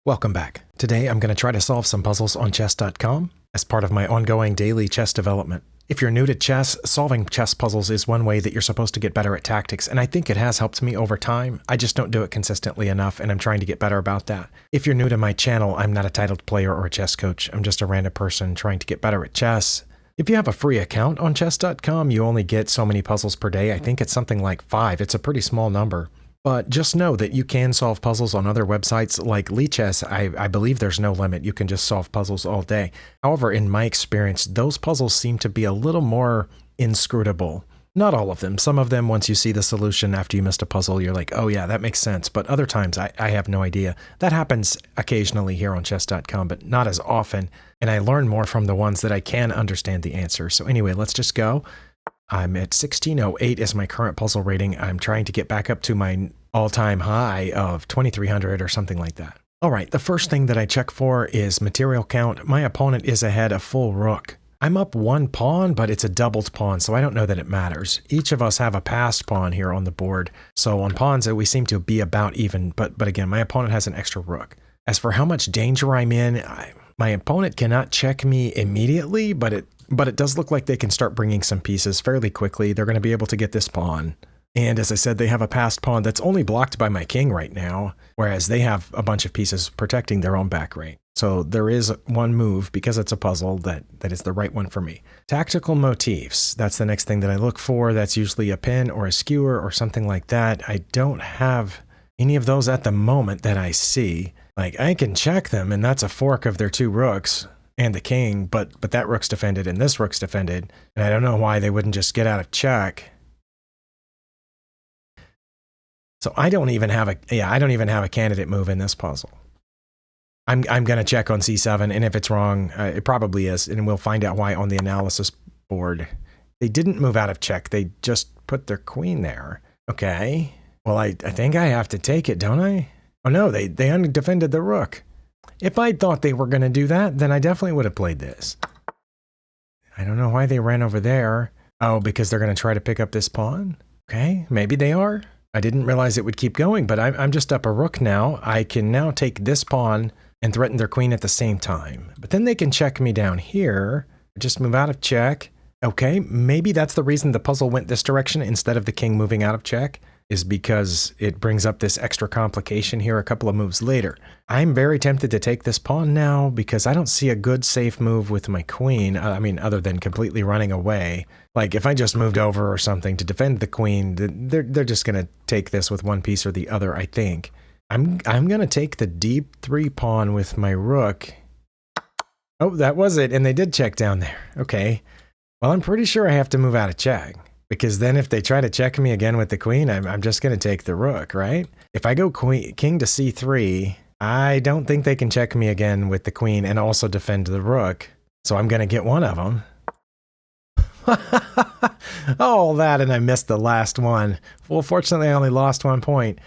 Welcome back. Today I'm going to try to solve some puzzles on chess.com as part of my ongoing daily chess development. If you're new to chess, solving chess puzzles is one way that you're supposed to get better at tactics, and I think it has helped me over time. I just don't do it consistently enough, and I'm trying to get better about that. If you're new to my channel, I'm not a titled player or a chess coach. I'm just a random person trying to get better at chess. If you have a free account on chess.com, you only get so many puzzles per day. I think it's something like 5. It's a pretty small number. But just know that you can solve puzzles on other websites like Lichess. I believe there's no limit. You can just solve puzzles all day. However, in my experience, those puzzles seem to be a little more inscrutable. Not all of them. Some of them, once you see the solution after you missed a puzzle, you're like, oh yeah, that makes sense. But other times, I have no idea. That happens occasionally here on chess.com, but not as often. And I learn more from the ones that I can understand the answer. So anyway, let's just go. I'm at 1608 is my current puzzle rating. I'm trying to get back up to my all-time high of 2300 or something like that. All right, the first thing that I check for is material count. My opponent is ahead a full rook. I'm up one pawn, but it's a doubled pawn, so I don't know that it matters. Each of us have a passed pawn here on the board. So on pawns, we seem to be about even, but again, my opponent has an extra rook. As for how much danger I'm in, my opponent cannot check me immediately, but it does look like they can start bringing some pieces fairly quickly. They're going to be able to get this pawn. And as I said, they have a passed pawn that's only blocked by my king right now, whereas they have a bunch of pieces protecting their own back rank. So there is one move, because it's a puzzle, that is the right one for me. Tactical motifs. That's the next thing that I look for. That's usually a pin or a skewer or something like that. I don't have any of those at the moment that I see. Like, I can check them, and that's a fork of their two rooks and the king, but that rook's defended and this rook's defended, and I don't know why they wouldn't just get out of check. So I don't even have a candidate move in this puzzle. I'm going to check on c7, and if it's wrong, it probably is, and we'll find out why on the analysis board. They didn't move out of check, they just put their queen there. Okay, well, I think I have to take it, don't I? Oh no, they undefended the rook. If I thought they were going to do that, then I definitely would have played this. I don't know why they ran over there. Oh, because they're going to try to pick up this pawn? Okay, maybe they are. I didn't realize it would keep going, but I'm just up a rook now. I can now take this pawn and threaten their queen at the same time. But then they can check me down here. Just move out of check. Okay, maybe that's the reason the puzzle went this direction instead of the king moving out of check, is because it brings up this extra complication here a couple of moves later. I'm very tempted to take this pawn now because I don't see a good safe move with my queen. I mean, other than completely running away. Like if I just moved over or something to defend the queen, they're just going to take this with one piece or the other, I think. I'm going to take the deep 3 pawn with my rook. Oh, that was it. And they did check down there. Okay. Well, I'm pretty sure I have to move out of check. Because then if they try to check me again with the queen, I'm just going to take the rook, right? If I go king to c3, I don't think they can check me again with the queen and also defend the rook. So I'm going to get one of them. All that, and I missed the last one. Well, fortunately, I only lost 1 point.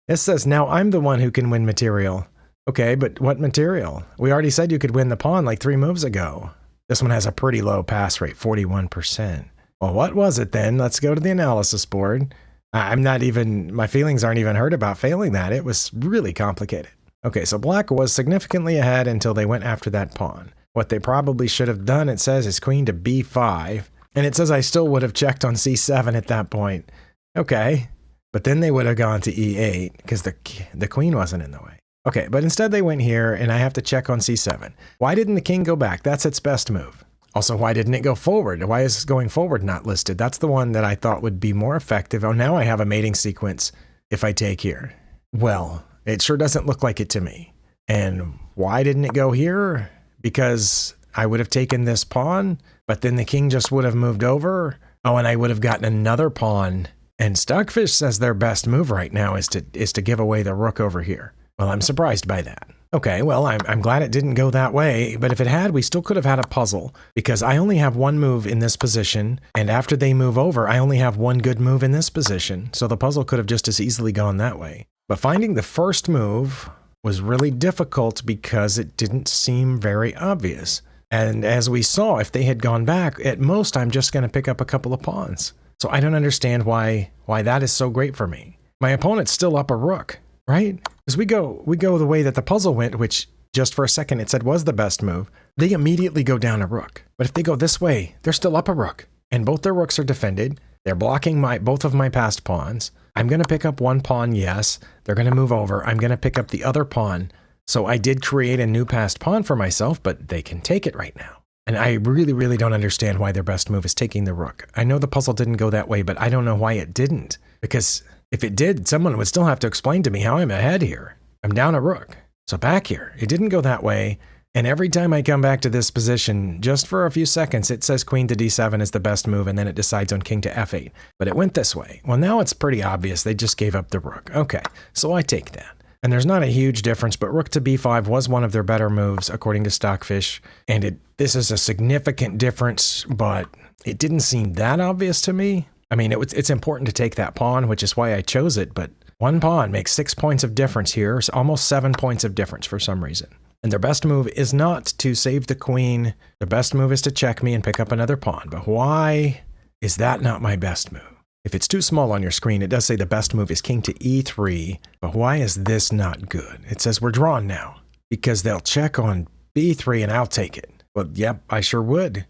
This says, now I'm the one who can win material. Okay, but what material? We already said you could win the pawn like 3 moves ago. This one has a pretty low pass rate, 41%. Well, what was it then? Let's go to the analysis board. My feelings aren't even hurt about failing that. It was really complicated. Okay, so black was significantly ahead until they went after that pawn. What they probably should have done, it says, is queen to b5. And it says I still would have checked on c7 at that point. Okay, but then they would have gone to e8 because the queen wasn't in the way. Okay, but instead they went here, and I have to check on c7. Why didn't the king go back? That's its best move. Also, why didn't it go forward? Why is going forward not listed? That's the one that I thought would be more effective. Oh, now I have a mating sequence if I take here. Well, it sure doesn't look like it to me. And why didn't it go here? Because I would have taken this pawn, but then the king just would have moved over. Oh, and I would have gotten another pawn. And Stockfish says their best move right now is to give away the rook over here. Well, I'm surprised by that. Okay, well, I'm glad it didn't go that way, but if it had, we still could have had a puzzle, because I only have one move in this position, and after they move over, I only have one good move in this position, so the puzzle could have just as easily gone that way. But finding the first move was really difficult because it didn't seem very obvious. And as we saw, if they had gone back, at most I'm just going to pick up a couple of pawns. So I don't understand why that is so great for me. My opponent's still up a rook, right? Because we go the way that the puzzle went, which just for a second it said was the best move. They immediately go down a rook. But if they go this way, they're still up a rook. And both their rooks are defended. They're blocking both of my passed pawns. I'm going to pick up one pawn, yes. They're going to move over. I'm going to pick up the other pawn. So I did create a new passed pawn for myself, but they can take it right now. And I really, really don't understand why their best move is taking the rook. I know the puzzle didn't go that way, but I don't know why it didn't. Because if it did, someone would still have to explain to me how I'm ahead here. I'm down a rook. So back here, it didn't go that way. And every time I come back to this position, just for a few seconds, it says queen to d7 is the best move, and then it decides on king to f8. But it went this way. Well, now it's pretty obvious. They just gave up the rook. Okay, so I take that. And there's not a huge difference, but rook to b5 was one of their better moves, according to Stockfish. And this is a significant difference, but it didn't seem that obvious to me. I mean, it's important to take that pawn, which is why I chose it, but one pawn makes 6 points of difference here, almost 7 points of difference for some reason. And their best move is not to save the queen. Their best move is to check me and pick up another pawn. But why is that not my best move? If it's too small on your screen, it does say the best move is king to e3. But why is this not good? It says we're drawn now because they'll check on b3 and I'll take it. Well, yep, I sure would.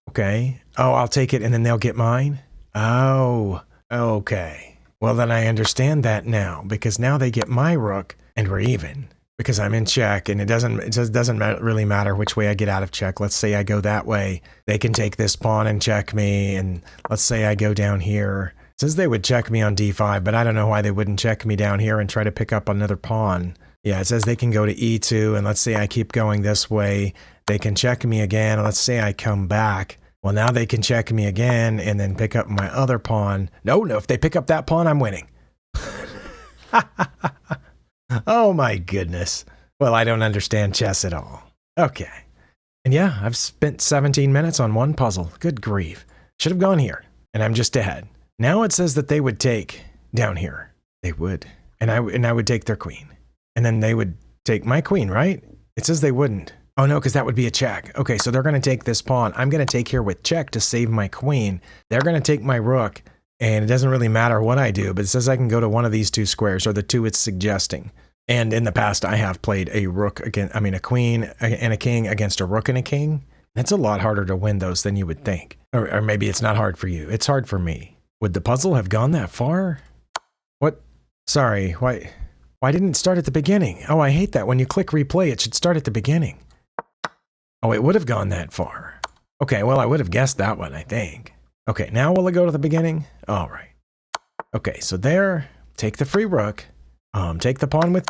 Okay. Oh, I'll take it and then they'll get mine? Oh, okay. Well, then I understand that now because now they get my rook and we're even. Because I'm in check, and it just doesn't really matter which way I get out of check. Let's say I go that way. They can take this pawn and check me, and let's say I go down here. It says they would check me on d5, but I don't know why they wouldn't check me down here and try to pick up another pawn. Yeah, it says they can go to e2, and let's say I keep going this way. They can check me again. Let's say I come back. Well, now they can check me again and then pick up my other pawn. No, if they pick up that pawn, I'm winning. Oh my goodness. Well, I don't understand chess at all. Okay. And yeah, I've spent 17 minutes on one puzzle. Good grief. Should have gone here, and I'm just ahead. Now it says that they would take down here. They would. And I would take their queen. And then they would take my queen, right? It says they wouldn't. Oh no, because that would be a check. Okay, so they're going to take this pawn. I'm going to take here with check to save my queen. They're going to take my rook. And it doesn't really matter what I do, but it says I can go to one of these two squares, or the two it's suggesting. And in the past, I have played a queen and a king against a rook and a king. It's a lot harder to win those than you would think. Or maybe it's not hard for you. It's hard for me. Would the puzzle have gone that far? What? Sorry, why didn't it start at the beginning? Oh, I hate that. When you click replay, it should start at the beginning. Oh, it would have gone that far. Okay, well, I would have guessed that one, I think. Okay, now will it go to the beginning? All right. Okay, so there, take the free rook, take the pawn with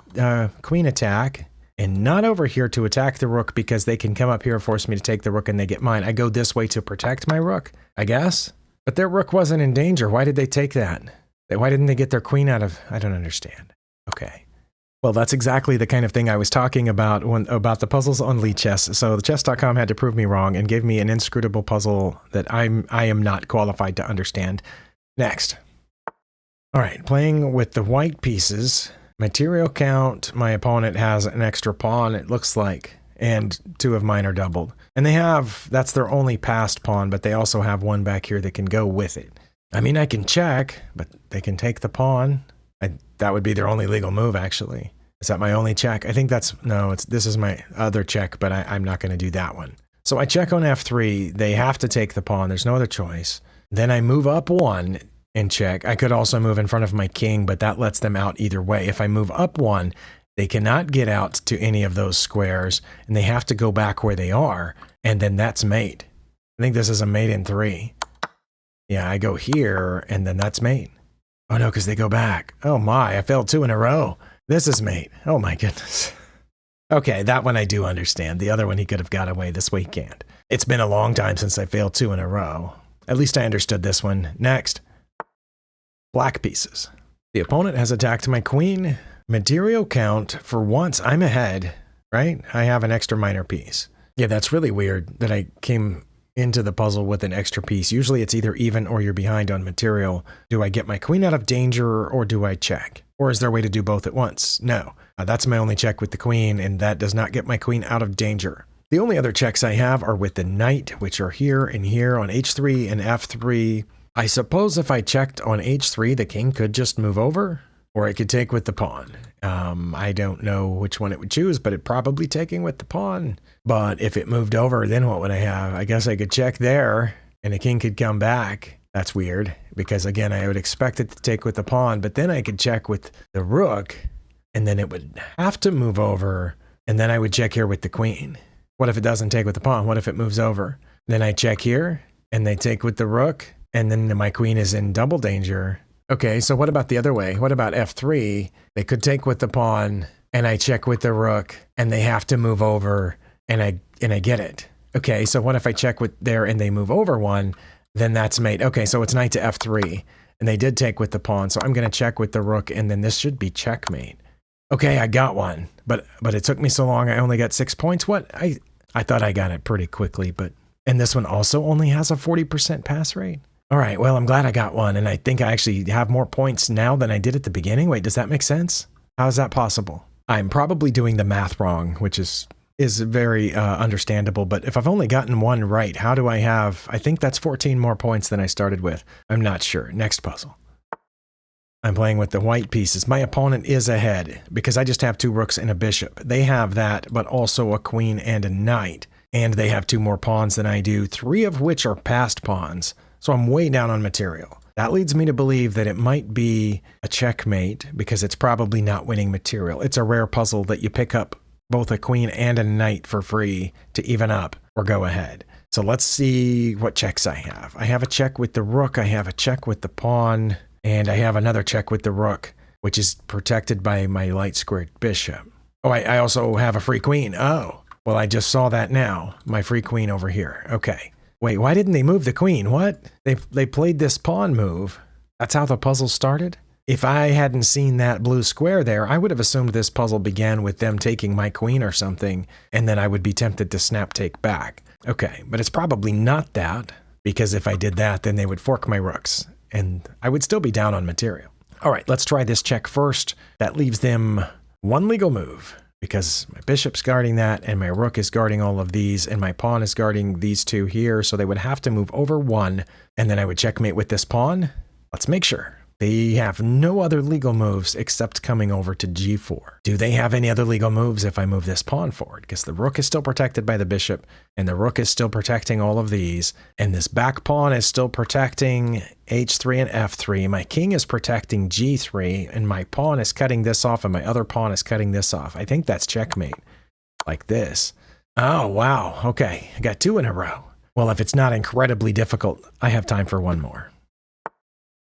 queen attack, and not over here to attack the rook because they can come up here and force me to take the rook and they get mine. I go this way to protect my rook, I guess. But their rook wasn't in danger. Why did they take that? Why didn't they get their queen out of... I don't understand. Okay. Well, that's exactly the kind of thing I was talking about about the puzzles on Lichess. So the chess.com had to prove me wrong and gave me an inscrutable puzzle that I am not qualified to understand. Next. All right, playing with the white pieces. Material count, my opponent has an extra pawn, it looks like, and two of mine are doubled. And they have, that's their only passed pawn, but they also have one back here that can go with it. I mean, I can check, but they can take the pawn. That would be their only legal move, actually. Is that my only check? I think that's, no, this is my other check, but I'm not going to do that one. So I check on f3. They have to take the pawn. There's no other choice. Then I move up one and check. I could also move in front of my king, but that lets them out either way. If I move up one, they cannot get out to any of those squares, and they have to go back where they are, and then that's mate. I think this is a mate in 3. Yeah, I go here, and then that's mate. Oh no, because they go back. Oh my, I failed 2 in a row. This is mate. Oh my goodness. Okay, that one I do understand. The other one he could have got away. This way he can't. It's been a long time since I failed 2 in a row. At least I understood this one. Next. Black pieces. The opponent has attacked my queen. Material count, for once I'm ahead, right? I have an extra minor piece. Yeah, that's really weird that I came into the puzzle with an extra piece. Usually it's either even or you're behind on material. Do I get my queen out of danger or do I check? Or is there a way to do both at once? No. That's my only check with the queen, and that does not get my queen out of danger. The only other checks I have are with the knight, which are here and here on h3 and f3. I suppose if I checked on h3, the king could just move over? or it could take with the pawn. I don't know which one it would choose, but it probably taking with the pawn. But if it moved over, then what would I have? I guess I could check there, and the king could come back. That's weird, because again, I would expect it to take with the pawn, but then I could check with the rook, and then it would have to move over, and then I would check here with the queen. What if it doesn't take with the pawn? What if it moves over? Then I check here, and they take with the rook, and then my queen is in double danger. Okay, so what about the other way? What about f3? They could take with the pawn, and I check with the rook, and they have to move over, and I get it. Okay, so what if I check with there and they move over one? Then that's mate. Okay, so it's knight to f3, and they did take with the pawn, so I'm going to check with the rook, and then this should be checkmate. Okay, I got one, but it took me so long. I only got 6 points. What? I thought I got it pretty quickly, but and this one also only has a 40% pass rate. All right, well, I'm glad I got one, and I think I actually have more points now than I did at the beginning. Wait, does that make sense? How is that possible? I'm probably doing the math wrong, which is very understandable, but if I've only gotten one right, how do I have, I think that's 14 more points than I started with. I'm not sure. Next puzzle. I'm playing with the white pieces. My opponent is ahead because I just have 2 rooks and a bishop. They have that, but also a queen and a knight, and they have 2 more pawns than I do, 3 of which are passed pawns. So I'm way down on material. That leads me to believe that it might be a checkmate because it's probably not winning material. It's a rare puzzle that you pick up both a queen and a knight for free to even up or go ahead. So let's see what checks I have. I have a check with the rook, I have a check with the pawn, and I have another check with the rook, which is protected by my light squared bishop. Oh, I also have a free queen. Oh, well, I just saw that now. My free queen over here. Okay. Wait, why didn't they move the queen? What? They played this pawn move. That's how the puzzle started? If I hadn't seen that blue square there, I would have assumed this puzzle began with them taking my queen or something, and then I would be tempted to snap take back. Okay, but it's probably not that, because if I did that, then they would fork my rooks, and I would still be down on material. All right, let's try this check first. That leaves them 1 legal move, because my bishop's guarding that, and my rook is guarding all of these, and my pawn is guarding these 2 here, so they would have to move over 1, and then I would checkmate with this pawn. Let's make sure. They have no other legal moves except coming over to g4. Do they have any other legal moves if I move this pawn forward? Because the rook is still protected by the bishop, and the rook is still protecting all of these, and this back pawn is still protecting h3 and f3. My king is protecting g3, and my pawn is cutting this off, and my other pawn is cutting this off. I think that's checkmate, like this. Oh, wow. Okay, I got 2 in a row. Well, if it's not incredibly difficult, I have time for one more.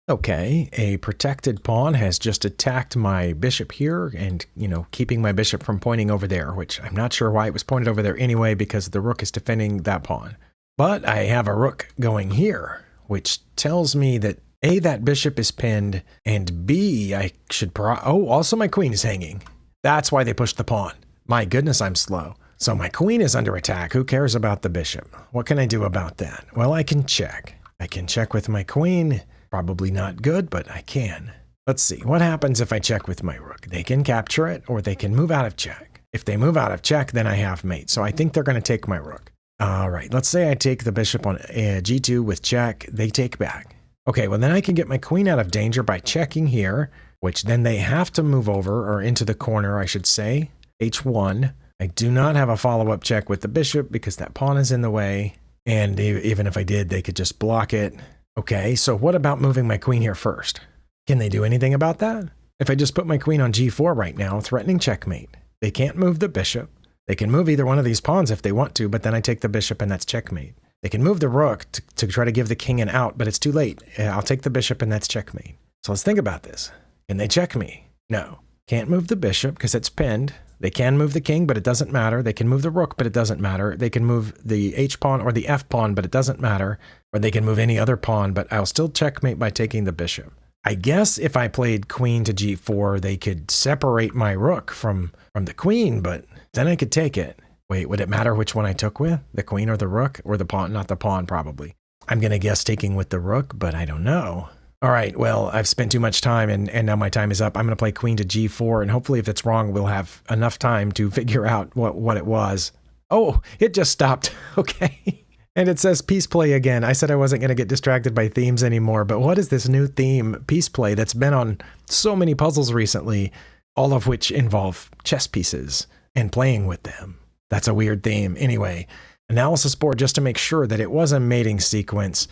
Okay, a protected pawn has just attacked my bishop here and, keeping my bishop from pointing over there, which I'm not sure why it was pointed over there anyway because the rook is defending that pawn. But I have a rook going here, which tells me that A, that bishop is pinned, and B, I should also my queen is hanging. That's why they pushed the pawn. My goodness, I'm slow. So my queen is under attack. Who cares about the bishop? What can I do about that? Well, I can check. I can check with my queen. Probably not good, but I can. Let's see. What happens if I check with my rook? They can capture it, or they can move out of check. If they move out of check, then I have mate. So I think they're going to take my rook. All right. Let's say I take the bishop on g2 with check. They take back. Okay, well, then I can get my queen out of danger by checking here, which then they have to move over, or into the corner, I should say. h1. I do not have a follow-up check with the bishop because that pawn is in the way. And even if I did, they could just block it. Okay, so what about moving my queen here first? Can they do anything about that? If I just put my queen on g4 right now, threatening checkmate, they can't move the bishop. They can move either one of these pawns if they want to, but then I take the bishop and that's checkmate. They can move the rook to try to give the king an out, but it's too late. I'll take the bishop and that's checkmate. So let's think about this. Can they check me? No. Can't move the bishop because it's pinned. They can move the king, but it doesn't matter. They can move the rook, but it doesn't matter. They can move the h-pawn or the f-pawn, but it doesn't matter. Or they can move any other pawn, but I'll still checkmate by taking the bishop. I guess if I played queen to g4, they could separate my rook from the queen, but then I could take it. Wait, would it matter which one I took with? The queen or the rook? Or the pawn? Not the pawn, probably. I'm going to guess taking with the rook, but I don't know. All right, well, I've spent too much time, and now my time is up. I'm going to play queen to g4, and hopefully if it's wrong, we'll have enough time to figure out what it was. Oh, it just stopped. Okay. And it says Peace Play again. I said I wasn't going to get distracted by themes anymore, but what is this new theme, Peace Play, that's been on so many puzzles recently, all of which involve chess pieces and playing with them? That's a weird theme. Anyway, analysis board just to make sure that it was a mating sequence.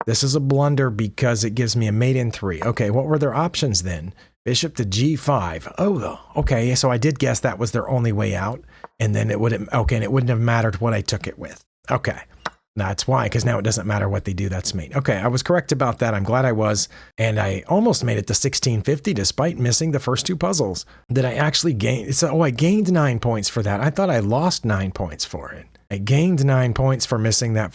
This is a blunder because it gives me a mate in 3. Okay, what were their options then? Bishop to g5. Oh, okay, so I did guess that was their only way out, and then it wouldn't have mattered what I took it with. Okay. That's why, because now it doesn't matter what they do, that's mate. Okay, I was correct about that. I'm glad I was. And I almost made it to 1650 despite missing the first 2 puzzles. Did I actually gain? So, I gained 9 points for that. I thought I lost 9 points for it. I gained 9 points for missing that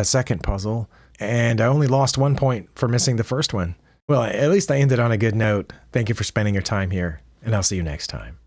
second puzzle. And I only lost 1 point for missing the first one. Well, at least I ended on a good note. Thank you for spending your time here, and I'll see you next time.